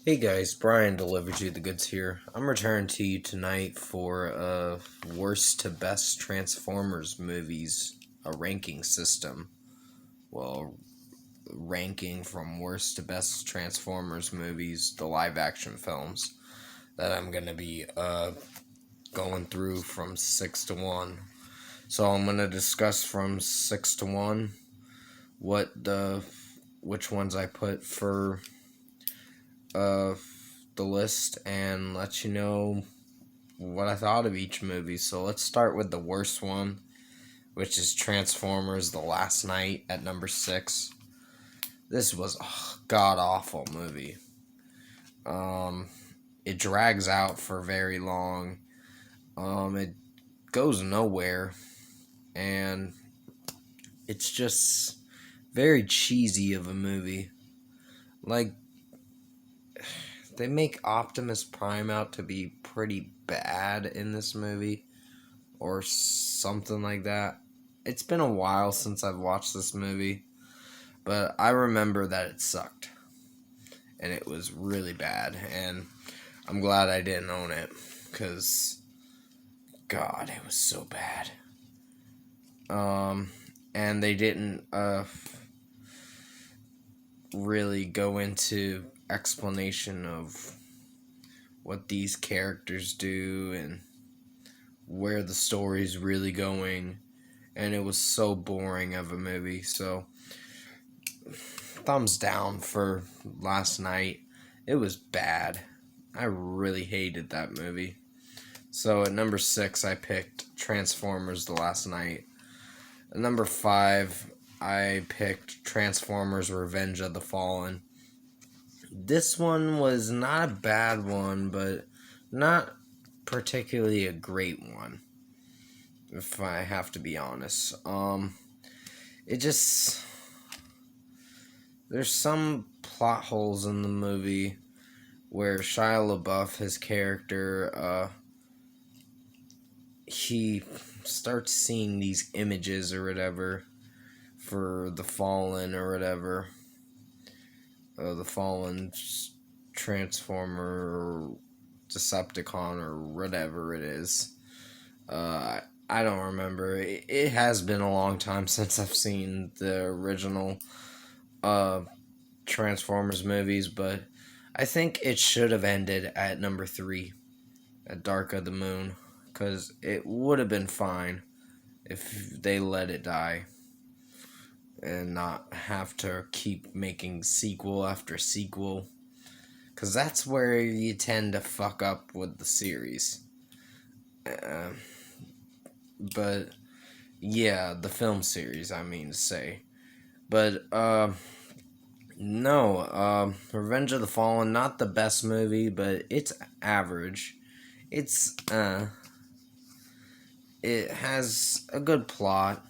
Hey guys, Brian delivered you the goods here. I'm returning to you tonight for worst to best Transformers movies, a ranking system. Well, ranking from worst to best Transformers movies, the live action films that I'm gonna be going through from 6 to 1. So I'm gonna discuss from 6 to 1 what the which ones I put for uh the list and let you know what I thought of each movie. So let's start with the worst one, which is Transformers The Last Night at number 6. This was a god awful movie. Um, it drags out for very long. It goes nowhere, and it's just very cheesy of a movie. Like, they make Optimus Prime out to be pretty bad in this movie, or something like that. It's been a while since I've watched this movie, but I remember that it sucked. And it was really bad. And I'm glad I didn't own it, because, God, it was so bad. And they didn't really go into explanation of what these characters do and where the story's really going, and it was so boring of a movie. So thumbs down for Last Night. It was bad. I really hated that movie. So at number 6 I picked Transformers The Last Night. At number 5 I picked Transformers Revenge of the Fallen. This one was not a bad one, but not particularly a great one, if I have to be honest. It just, there's some plot holes in the movie where Shia LaBeouf, his character, he starts seeing these images or whatever for the Fallen or whatever, the Fallen Transformer or Decepticon or whatever it is. I don't remember. It has been a long time since I've seen the original Transformers movies, but I think it should have ended at number 3, at Dark of the Moon, because it would have been fine if they let it die and not have to keep making sequel after sequel, because that's where you tend to fuck up with the series. But yeah, the film series, I mean to say. But no, Revenge of the Fallen, not the best movie, but it's average. It's it has a good plot,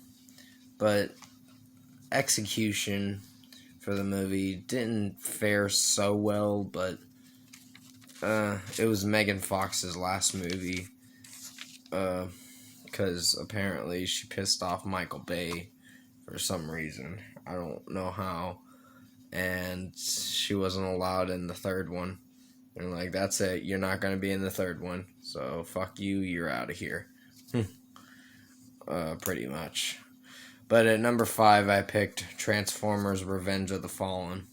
but execution for the movie didn't fare so well. But it was Megan Fox's last movie, because apparently she pissed off Michael Bay for some reason. I don't know how. And she wasn't allowed in the third one. And like, that's it. You're not going to be in the third one. So fuck you. You're out of here. Pretty much. But at number 5, I picked Transformers Revenge of the Fallen.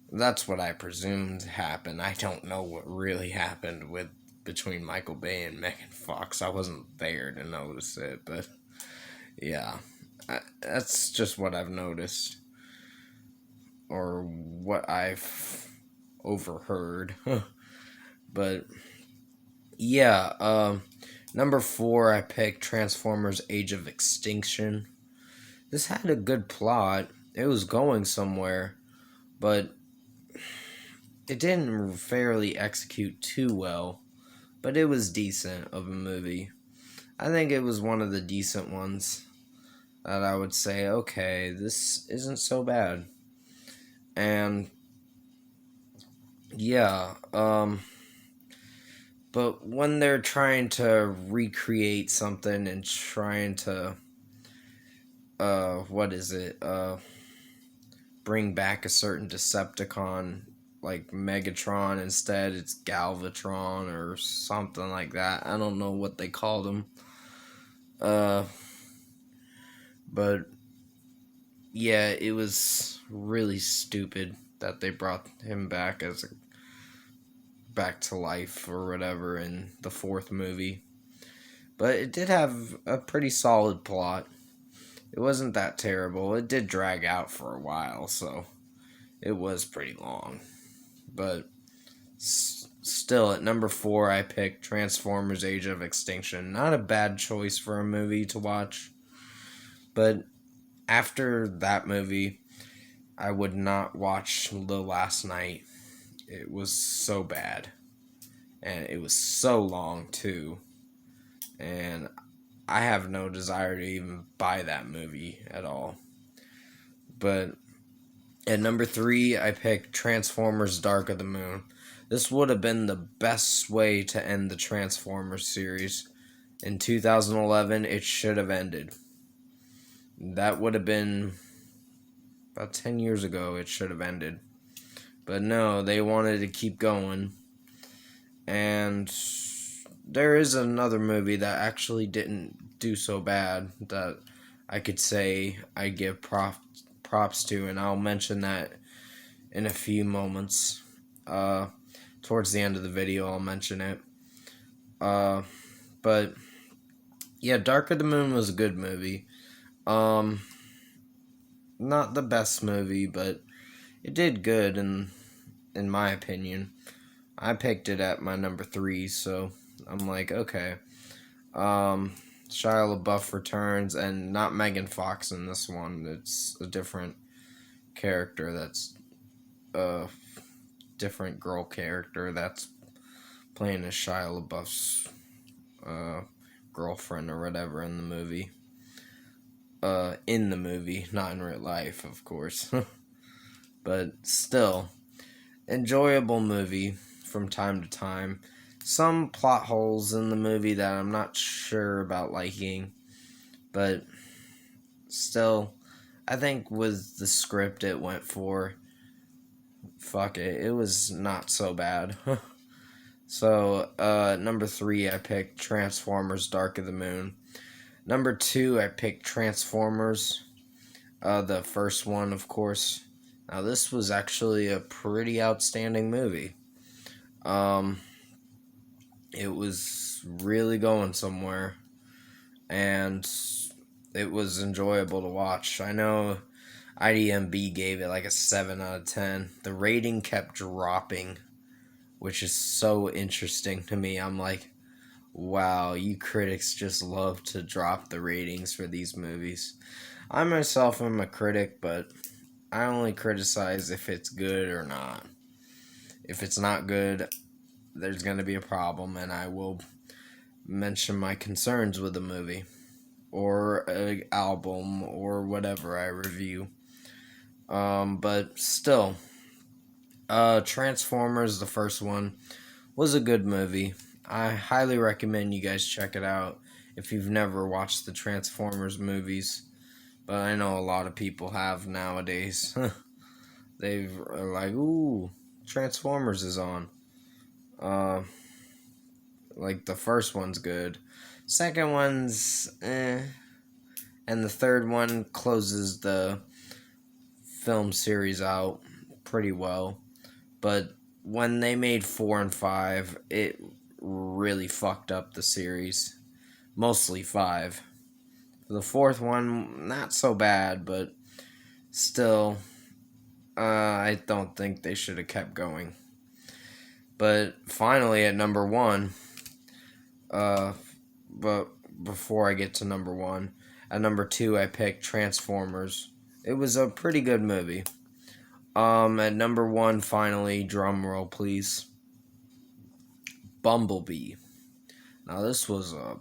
That's what I presumed happened. I don't know what really happened with between Michael Bay and Megan Fox. I wasn't there to notice it, but yeah, that's just what I've noticed, or what I've overheard. But yeah, number 4, I picked Transformers Age of Extinction. This had a good plot. It was going somewhere, but it didn't fairly execute too well. But it was decent of a movie. I think it was one of the decent ones that I would say, okay, this isn't so bad. And yeah, but when they're trying to recreate something and trying to what is it? Bring back a certain Decepticon like Megatron. Instead, it's Galvatron or something like that. I don't know what they called him. But yeah, it was really stupid that they brought him back back to life or whatever in the fourth movie. But it did have a pretty solid plot. It wasn't that terrible. It did drag out for a while, so it was pretty long. But still, at number 4, I picked Transformers Age of Extinction. Not a bad choice for a movie to watch. But after that movie, I would not watch The Last Night. It was so bad. And it was so long, too. And I have no desire to even buy that movie at all. But at number 3, I picked Transformers Dark of the Moon. This would have been the best way to end the Transformers series. In 2011, it should have ended. That would have been about 10 years ago, it should have ended. But no, they wanted to keep going. And there is another movie that actually didn't do so bad that I could say I give props to, and I'll mention that in a few moments. Towards the end of the video, I'll mention it. But yeah, Dark of the Moon was a good movie. Not the best movie, but it did good in my opinion. I picked it at my number 3, so I'm like, okay. Shia LaBeouf returns, and not Megan Fox in this one. It's a different character that's a different girl character that's playing as Shia LaBeouf's girlfriend or whatever in the movie. In the movie, not in real life, of course. But still, enjoyable movie from time to time. Some plot holes in the movie that I'm not sure about liking, but still, I think with the script it went for, fuck it, it was not so bad. So, number 3, I picked Transformers Dark of the Moon. Number 2, I picked Transformers, the first one, of course. Now, this was actually a pretty outstanding movie. It was really going somewhere, and it was enjoyable to watch. I know IDMB gave it like a 7 out of 10. The rating kept dropping, which is so interesting to me. I'm like, wow, you critics just love to drop the ratings for these movies. I myself am a critic, but I only criticize if it's good or not. If it's not good, there's going to be a problem, and I will mention my concerns with the movie or an album or whatever I review. But still, Transformers, the first one, was a good movie. I highly recommend you guys check it out if you've never watched the Transformers movies. But I know a lot of people have nowadays. They are like, ooh, Transformers is on. Like, the first one's good. Second one's eh. And the third one closes the film series out pretty well. But when they made 4 and 5, it really fucked up the series. Mostly 5. The fourth one, not so bad, but still, I don't think they should have kept going. But finally, at number 1, but before I get to number 1, at number 2, I picked Transformers. It was a pretty good movie. At number 1, finally, drum roll, please. Bumblebee. Now, this was a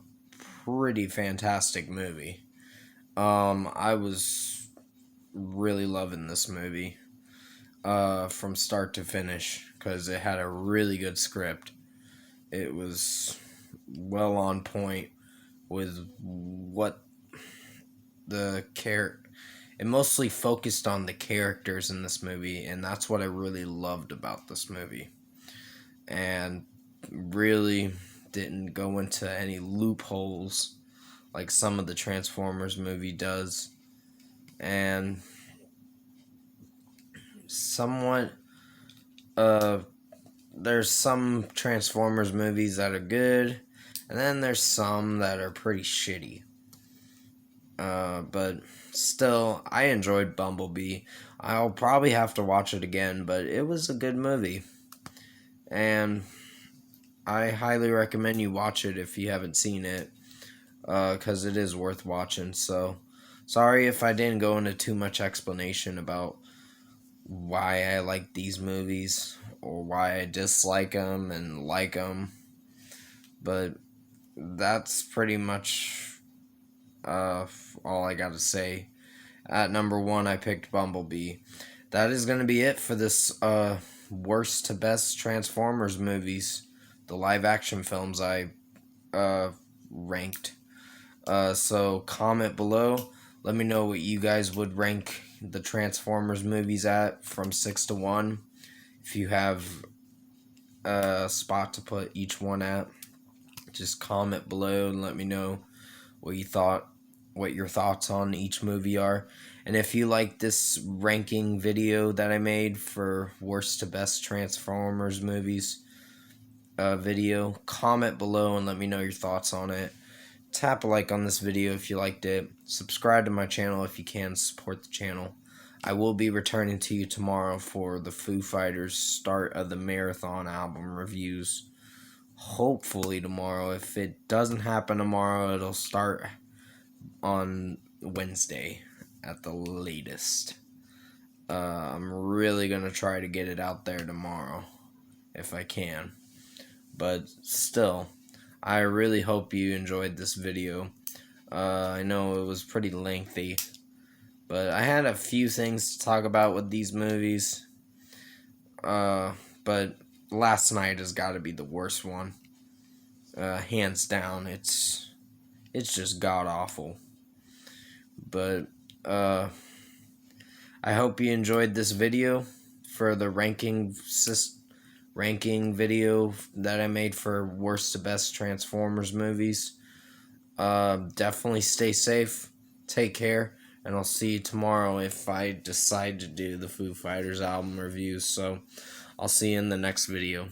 pretty fantastic movie. I was really loving this movie from start to finish because it had a really good script. It was well on point with what the character. it mostly focused on the characters in this movie, and that's what I really loved about this movie. And really didn't go into any loopholes like some of the Transformers movie does. And somewhat, there's some Transformers movies that are good, and then there's some that are pretty shitty. But still, I enjoyed Bumblebee. I'll probably have to watch it again, but it was a good movie. And I highly recommend you watch it if you haven't seen it, because it is worth watching. So, sorry if I didn't go into too much explanation about why I like these movies or why I dislike them and like them. But that's pretty much all I gotta say. At number 1, I picked Bumblebee. That is gonna be it for this worst to best Transformers movies, the live action films I ranked. So comment below. Let me know what you guys would rank the Transformers movies at from 6 to 1. If you have a spot to put each one at, just comment below and let me know what you thought, what your thoughts on each movie are. And if you like this ranking video that I made for worst to best Transformers movies video, comment below and let me know your thoughts on it. Tap a like on this video if you liked it. Subscribe to my channel if you can, support the channel. I will be returning to you tomorrow for the Foo Fighters start of the Marathon album reviews. Hopefully tomorrow. If it doesn't happen tomorrow, it'll start on Wednesday at the latest. I'm really going to try to get it out there tomorrow if I can. But still, I really hope you enjoyed this video. I know it was pretty lengthy, but I had a few things to talk about with these movies. But Last Night has got to be the worst one. Hands down, it's just god awful. But I hope you enjoyed this video for the ranking video that I made for worst to best Transformers movies. Definitely stay safe, take care, and I'll see you tomorrow if I decide to do the Foo Fighters album reviews. So I'll see you in the next video.